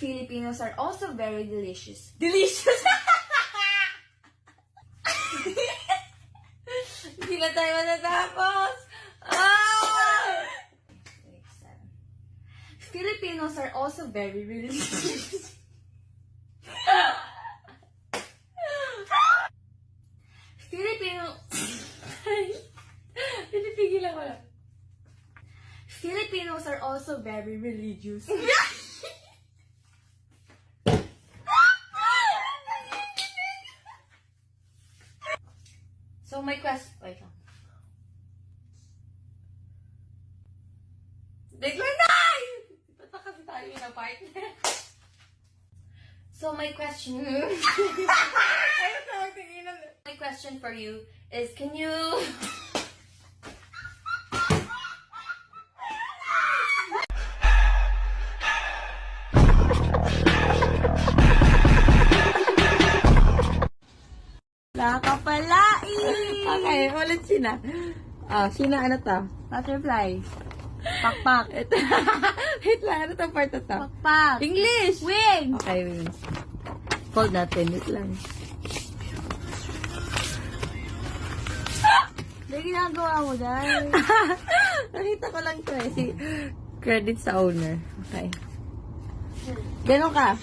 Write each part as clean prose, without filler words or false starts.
Filipinos are also very delicious. Delicious! Hindi na tayo matatapos! Ah! Filipinos are also very delicious. Pinipigilan ko lang. Filipinos are also very religious. So my question... Wait lang. Decline na! Ba't pa kasi tayo yung partner? So my question... Ayun na, tingin My question for you is, can you... Nakapalain! Okay, ulit Sina. Sina, ano to? Butterfly. Pakpak. Ito. Wait lang, ano to part na to? Pakpak. English! Wing! Okay, wings. Hold natin, wait lang. Ano ginagawa mo dahil? Nakita ko lang to eh. Credit sa owner. Okay. Ganon ka?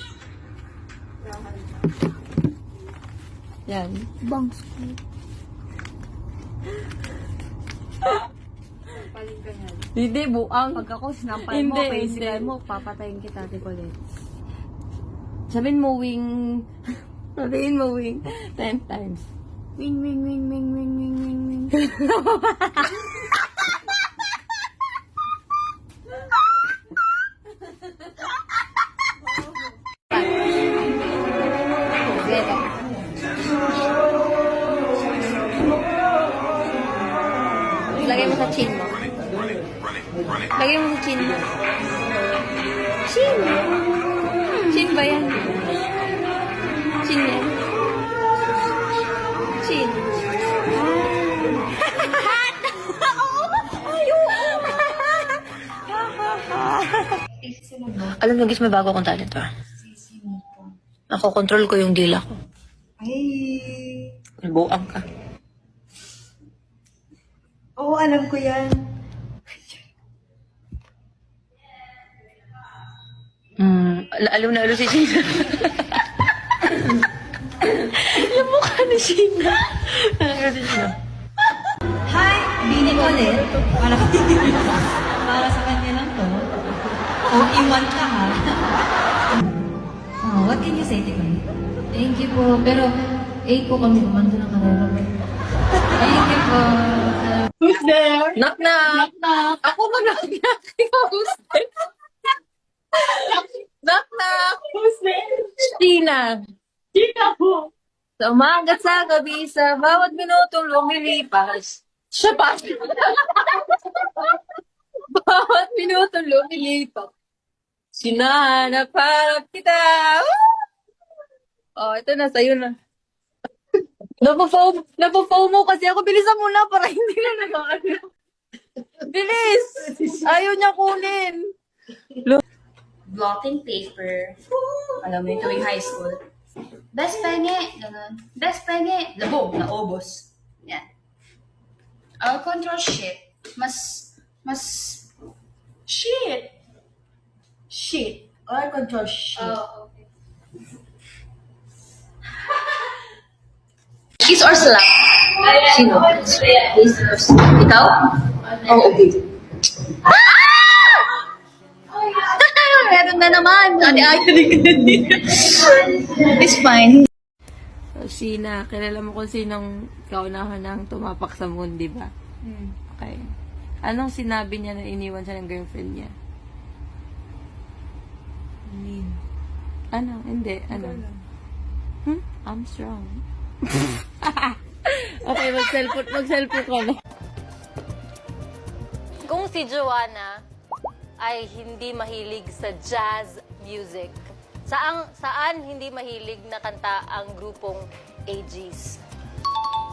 Yan. Bangs. Hindi, buang. Pag ako sinampal mo, Hindi, physical hindi. mo, papatayin kita, Tikulit. Sabihin mo wing... Sabihin mo wing 10 times. Wing, wing, wing, wing, wing, wing, wing, wing. Lagay mo sa chin mo. Lagay mo sa chin mo. Chin! Chin ba yan? Chin yan? Chin. Alam mo, guys, may bago akong talent ah. Ako, control ko yung dila ko. Ay. Buang ka. Oo, alam ko yan. Alam na si Sheena. Yung mukha ni Sheena. Si Sheena. Hi, Bini ko ulit. Para sa kanya lang to. Oh, iwan ka ha. Oh, what can you say to me? Thank you po. Pero, 8 po kami kumanta ng karera. Thank you po. Who's there? Knock knock. Ako mag-knock. Ikaw who's there? Knock knock. Who's there? Sheena. Sino po? Sa umaga at sa gabi, sa bawat minutong lumilipas. Siya pa. Bawat minutong lumilipas. Sinanap-harap kita. Woo! Oh, ito na, sa'yo na. Napo-foam mo kasi ako. Bilisan mo na para hindi na nag-ano. Bilis! Ayaw niya kunin. Blotting paper. Alam mo, ito yung high school. Best penge. Ganun. Best penge. Labog. Naubos. Yan. I'll control shit. Shit. Shit. Or control shit. Oh, okay. Kiss or slap? Sino? Kiss or slap? Ikaw? Oh, okay. Meron na naman. It's fine. So, Sheena, kilala mo kung sinong kaunahan ng tumapak sa moon, di ba? Okay. Anong sinabi niya na iniwan siya ng girlfriend niya? Ano? Hindi. Ano? I'm strong. Okay, mag-cellphone ka na. Kung si Joanna ay hindi mahilig sa jazz music, saan hindi mahilig na kanta ang grupong AGs?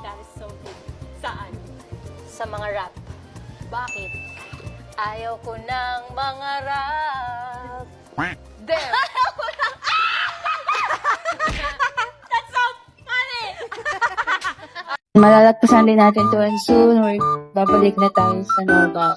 That is so big. Saan? Sa mga rap. Bakit? Ayaw ko ng mga rap. There! Malalagpasan din natin to and soon or babalik na tayo sa Nova.